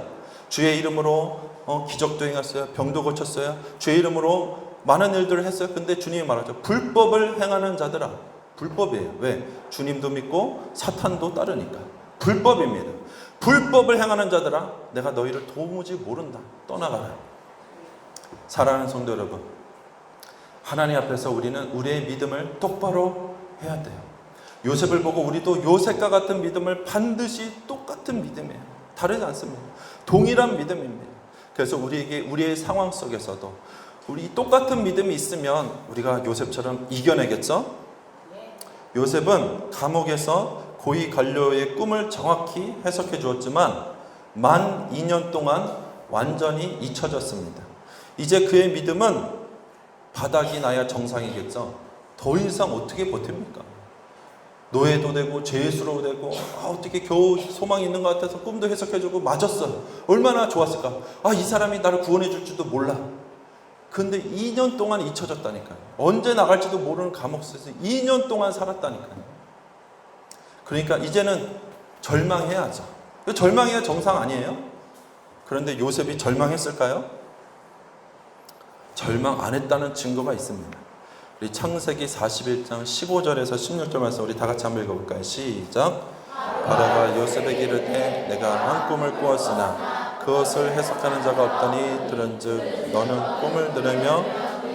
주의 이름으로 기적도 행했어요. 병도 고쳤어요. 주의 이름으로 많은 일들을 했어요. 근데 주님이 말하죠. 불법을 행하는 자들아. 불법이에요. 왜? 주님도 믿고 사탄도 따르니까. 불법입니다. 불법을 행하는 자들아, 내가 너희를 도무지 모른다. 떠나가라. 사랑하는 성도 여러분, 하나님 앞에서 우리는 우리의 믿음을 똑바로 해야 돼요. 요셉을 보고 우리도 요셉과 같은 믿음을 반드시 똑같은 믿음이에요. 다르지 않습니다. 동일한 믿음입니다. 그래서 우리의 상황 속에서도 우리 똑같은 믿음이 있으면 우리가 요셉처럼 이겨내겠죠? 요셉은 감옥에서 고위 관료의 꿈을 정확히 해석해 주었지만 만 2년 동안 완전히 잊혀졌습니다. 이제 그의 믿음은 바닥이 나야 정상이겠죠. 더 이상 어떻게 버팁니까? 노예도 되고 죄수로 되고 어떻게 겨우 소망이 있는 것 같아서 꿈도 해석해주고 맞았어요. 얼마나 좋았을까. 이 사람이 나를 구원해 줄 줄도 몰라. 근데 2년 동안 잊혀졌다니까요. 언제 나갈지도 모르는 감옥 속에서 2년 동안 살았다니까요. 그러니까 이제는 절망해야죠. 절망해야 정상 아니에요? 그런데 요셉이 절망했을까요? 절망 안 했다는 증거가 있습니다. 우리 창세기 41장 15절에서 16절 말씀 우리 다 같이 한번 읽어볼까요? 시작. 바로가 요셉에게 이르되 내가 한 꿈을 꾸었으나 그것을 해석하는 자가 없더니 들은즉 너는 꿈을 들으며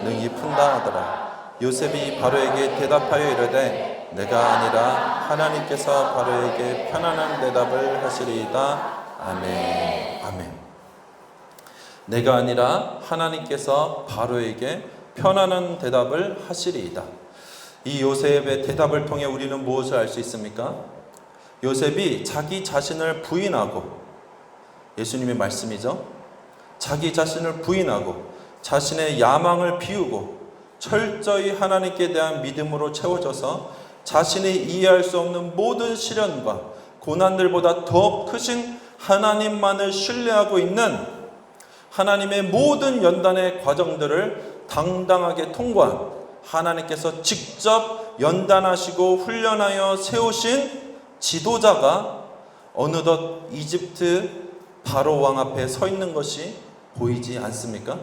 능히 푼다 하더라. 요셉이 바로에게 대답하여 이르되 내가 아니라 하나님께서 바로에게 편안한 대답을 하시리이다. 아멘. 아멘. 내가 아니라 하나님께서 바로에게 편안한 대답을 하시리이다. 이 요셉의 대답을 통해 우리는 무엇을 알 수 있습니까? 요셉이 자기 자신을 부인하고, 예수님의 말씀이죠. 자기 자신을 부인하고 자신의 야망을 비우고 철저히 하나님께 대한 믿음으로 채워져서 자신이 이해할 수 없는 모든 시련과 고난들보다 더 크신 하나님만을 신뢰하고 있는 하나님의 모든 연단의 과정들을 당당하게 통과한 하나님께서 직접 연단하시고 훈련하여 세우신 지도자가 어느덧 이집트 바로 왕 앞에 서 있는 것이 보이지 않습니까?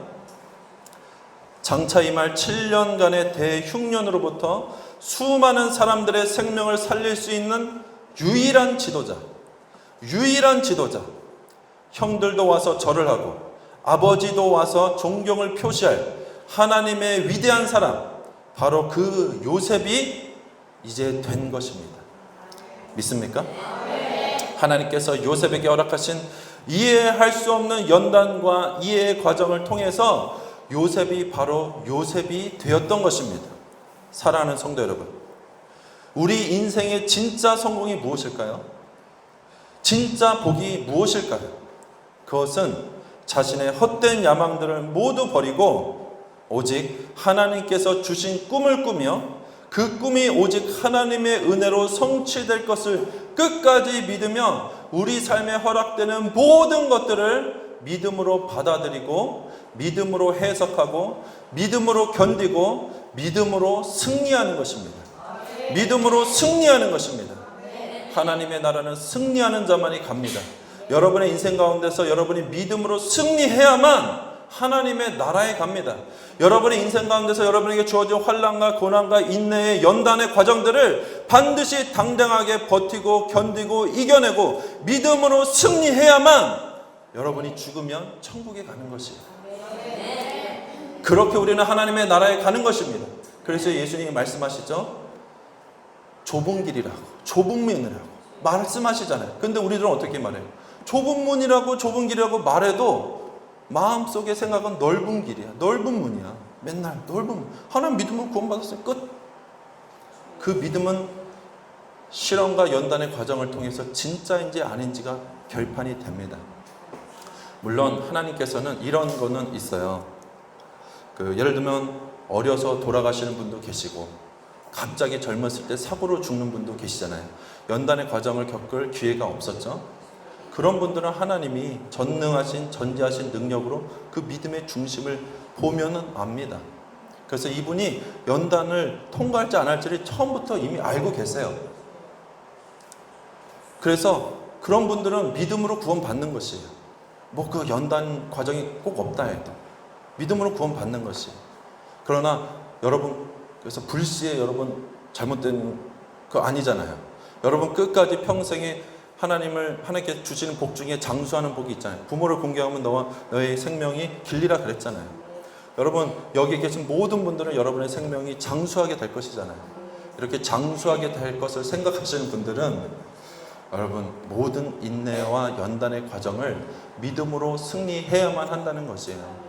장차 임할 7년간의 대흉년으로부터 수많은 사람들의 생명을 살릴 수 있는 유일한 지도자. 형들도 와서 절을 하고 아버지도 와서 존경을 표시할 하나님의 위대한 사람, 바로 그 요셉이 이제 된 것입니다. 믿습니까? 하나님께서 요셉에게 허락하신 이해할 수 없는 연단과 이해의 과정을 통해서 요셉이 바로 요셉이 되었던 것입니다. 사랑하는 성도 여러분, 우리 인생의 진짜 성공이 무엇일까요? 진짜 복이 무엇일까요? 그것은 자신의 헛된 야망들을 모두 버리고 오직 하나님께서 주신 꿈을 꾸며 그 꿈이 오직 하나님의 은혜로 성취될 것을 끝까지 믿으며 우리 삶에 허락되는 모든 것들을 믿음으로 받아들이고 믿음으로 해석하고 믿음으로 견디고 믿음으로 승리하는 것입니다. 믿음으로 승리하는 것입니다. 하나님의 나라는 승리하는 자만이 갑니다. 여러분의 인생 가운데서 여러분이 믿음으로 승리해야만 하나님의 나라에 갑니다. 여러분의 인생 가운데서 여러분에게 주어진 환난과 고난과 인내의 연단의 과정들을 반드시 당당하게 버티고 견디고 이겨내고 믿음으로 승리해야만 여러분이 죽으면 천국에 가는 것이에요. 그렇게 우리는 하나님의 나라에 가는 것입니다. 그래서 예수님이 말씀하시죠. 좁은 길이라고, 좁은 문이라고 말씀하시잖아요. 근데 우리들은 어떻게 말해요? 좁은 문이라고 좁은 길이라고 말해도 마음속의 생각은 넓은 길이야. 넓은 문이야. 맨날 넓은 문. 하나님 믿으면 구원받았어요. 끝. 그 믿음은 실험과 연단의 과정을 통해서 진짜인지 아닌지가 결판이 됩니다. 물론 하나님께서는 이런 거는 있어요. 예를 들면 어려서 돌아가시는 분도 계시고 갑자기 젊었을 때 사고로 죽는 분도 계시잖아요. 연단의 과정을 겪을 기회가 없었죠. 그런 분들은 하나님이 전능하신 전지하신 능력으로 그 믿음의 중심을 보면은 압니다. 그래서 이분이 연단을 통과할지 안 할지를 처음부터 이미 알고 계세요. 그래서 그런 분들은 믿음으로 구원받는 것이에요. 뭐 그 연단 과정이 꼭 없다 해도 믿음으로 구원받는 것이에요. 그러나 여러분, 그래서 불시에 여러분 잘못된 거 아니잖아요. 여러분 끝까지 평생에 하나님께 주시는 복 중에 장수하는 복이 있잖아요. 부모를 공경하면 너의 생명이 길리라 그랬잖아요. 여러분 여기 계신 모든 분들은 여러분의 생명이 장수하게 될 것이잖아요. 이렇게 장수하게 될 것을 생각하시는 분들은 여러분 모든 인내와 연단의 과정을 믿음으로 승리해야만 한다는 것이에요.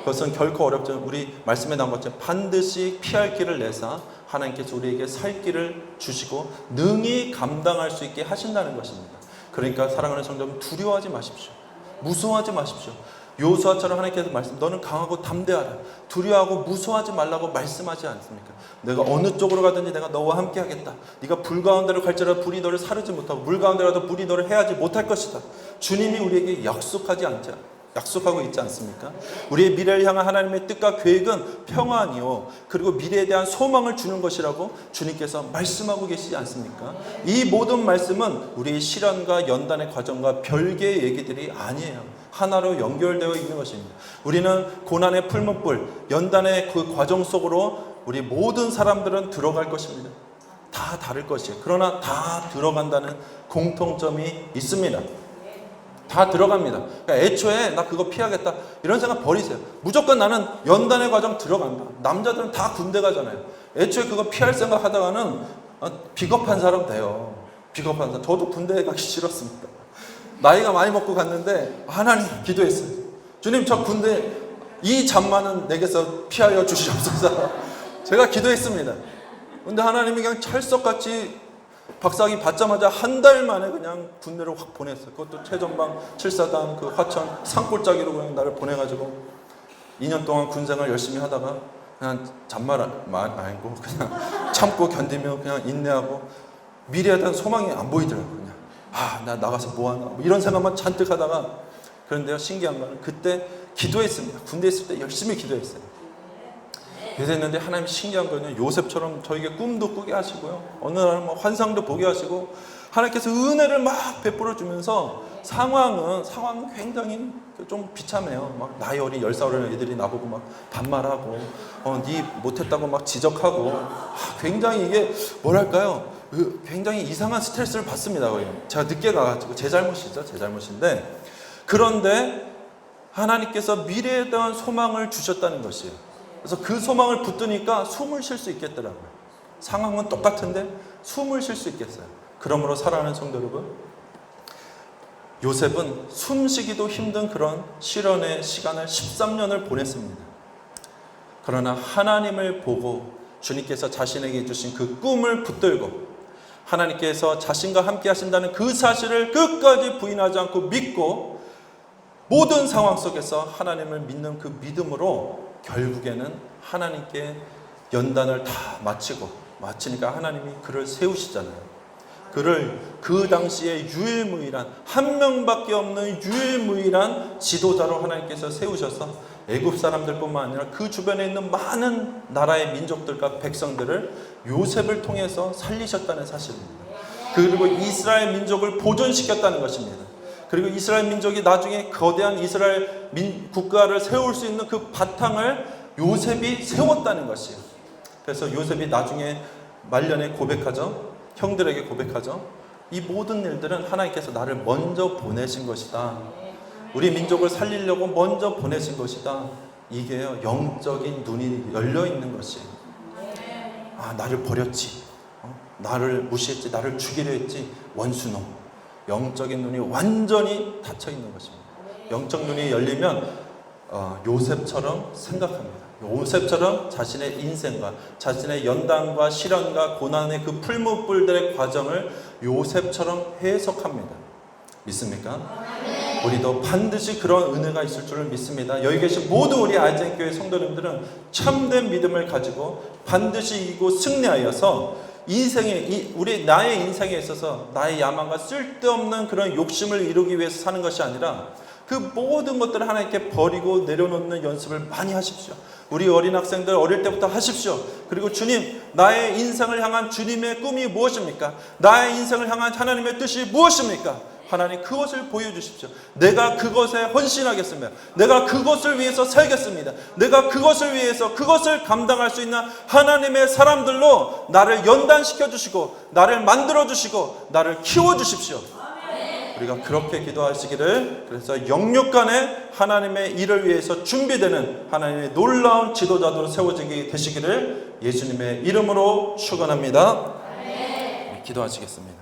그것은 결코 어렵지 않은, 우리 말씀에 나온 것처럼 반드시 피할 길을 내사 하나님께서 우리에게 살 길을 주시고 능히 감당할 수 있게 하신다는 것입니다. 그러니까 사랑하는 성도분, 두려워하지 마십시오. 무서워하지 마십시오. 요수아처럼 하나님께서 말씀, 너는 강하고 담대하라. 두려워하고 무서워하지 말라고 말씀하지 않습니까? 내가 어느 쪽으로 가든지 내가 너와 함께 하겠다. 네가 불 가운데로 갈지라도 불이 너를 사르지 못하고 물 가운데라도 불이 너를 해하지 못할 것이다. 주님이 우리에게 약속하고 있지 않습니까? 우리의 미래를 향한 하나님의 뜻과 계획은 평안이요, 그리고 미래에 대한 소망을 주는 것이라고 주님께서 말씀하고 계시지 않습니까? 이 모든 말씀은 우리의 시련과 연단의 과정과 별개의 얘기들이 아니에요. 하나로 연결되어 있는 것입니다. 우리는 고난의 풀무불, 연단의 그 과정 속으로 우리 모든 사람들은 들어갈 것입니다. 다 다를 것이에요. 그러나 다 들어간다는 공통점이 있습니다. 다 들어갑니다. 그러니까 애초에 나 그거 피하겠다 이런 생각 버리세요. 무조건 나는 연단의 과정 들어간다. 남자들은 다 군대 가잖아요. 애초에 그거 피할 생각 하다가는 비겁한 사람 돼요. 비겁한 사람. 저도 군대에 가기 싫었습니다. 나이가 많이 먹고 갔는데 하나님 기도했어요. 주님, 저 군대 이 잠만은 내게서 피하여 주시옵소서. 제가 기도했습니다. 근데 하나님이 그냥 찰석같이 박사학위 받자마자 한 달 만에 그냥 군대를 확 보냈어요. 그것도 최전방 7사단 그 화천 산골짜기로 그냥 나를 보내가지고 2년 동안 군생활 열심히 하다가 그냥 잔말 아니고 그냥 참고 견디며 그냥 인내하고 미래에 대한 소망이 안 보이더라고요. 그냥 나 나가서 뭐하나 뭐 이런 생각만 잔뜩 하다가, 그런데요, 신기한 거는 그때 기도했습니다. 군대에 있을 때 열심히 기도했어요. 그랬는데 하나님 신기한 거는 요셉처럼 저에게 꿈도 꾸게 하시고요, 어느 날 뭐 환상도 보게 하시고 하나님께서 은혜를 막 베풀어 주면서 상황은 굉장히 좀 비참해요. 막 나이 어린 10살 어린 애들이 나보고 막 반말하고 니 못했다고 막 지적하고 굉장히 이게 뭐랄까요, 굉장히 이상한 스트레스를 받습니다. 제가 늦게 가가지고 제 잘못이죠. 제 잘못인데, 그런데 하나님께서 미래에 대한 소망을 주셨다는 것이에요. 그래서 그 소망을 붙드니까 숨을 쉴 수 있겠더라고요. 상황은 똑같은데 숨을 쉴 수 있겠어요. 그러므로 사랑하는 성도 여러분, 요셉은 숨쉬기도 힘든 그런 시련의 시간을 13년을 보냈습니다. 그러나 하나님을 보고 주님께서 자신에게 주신 그 꿈을 붙들고 하나님께서 자신과 함께 하신다는 그 사실을 끝까지 부인하지 않고 믿고 모든 상황 속에서 하나님을 믿는 그 믿음으로 결국에는 하나님께 연단을 다 마치니까 하나님이 그를 세우시잖아요. 그를 그 당시에 유일무이한 한 명밖에 없는 유일무이한 지도자로 하나님께서 세우셔서 애굽 사람들뿐만 아니라 그 주변에 있는 많은 나라의 민족들과 백성들을 요셉을 통해서 살리셨다는 사실입니다. 그리고 이스라엘 민족을 보존시켰다는 것입니다. 그리고 이스라엘 민족이 나중에 거대한 이스라엘 국가를 세울 수 있는 그 바탕을 요셉이 세웠다는 것이에요. 그래서 요셉이 나중에 말년에 고백하죠. 형들에게 고백하죠. 이 모든 일들은 하나님께서 나를 먼저 보내신 것이다. 우리 민족을 살리려고 먼저 보내신 것이다. 이게요, 영적인 눈이 열려 있는 것이에요. 아, 나를 버렸지. 나를 무시했지. 나를 죽이려 했지. 원수놈. 영적인 눈이 완전히 닫혀 있는 것입니다. 영적 눈이 열리면 요셉처럼 생각합니다. 요셉처럼 자신의 인생과 자신의 연단과 시련과 고난의 그 풀무불들의 과정을 요셉처럼 해석합니다. 믿습니까? 우리도 반드시 그런 은혜가 있을 줄을 믿습니다. 여기 계신 모든 우리 아이젠교회 성도님들은 참된 믿음을 가지고 반드시 이기고 승리하여서 나의 인생에 있어서 나의 야망과 쓸데없는 그런 욕심을 이루기 위해서 사는 것이 아니라 그 모든 것들을 하나님께 버리고 내려놓는 연습을 많이 하십시오. 우리 어린 학생들 어릴 때부터 하십시오. 그리고 주님, 나의 인생을 향한 주님의 꿈이 무엇입니까? 나의 인생을 향한 하나님의 뜻이 무엇입니까? 하나님, 그것을 보여주십시오. 내가 그것에 헌신하겠습니다. 내가 그것을 위해서 살겠습니다. 내가 그것을 위해서 그것을 감당할 수 있는 하나님의 사람들로 나를 연단시켜 주시고 나를 만들어 주시고 나를 키워 주십시오. 우리가 그렇게 기도하시기를, 그래서 영육간에 하나님의 일을 위해서 준비되는 하나님의 놀라운 지도자들로 세워지게 되시기를 예수님의 이름으로 축원합니다. 기도하시겠습니다.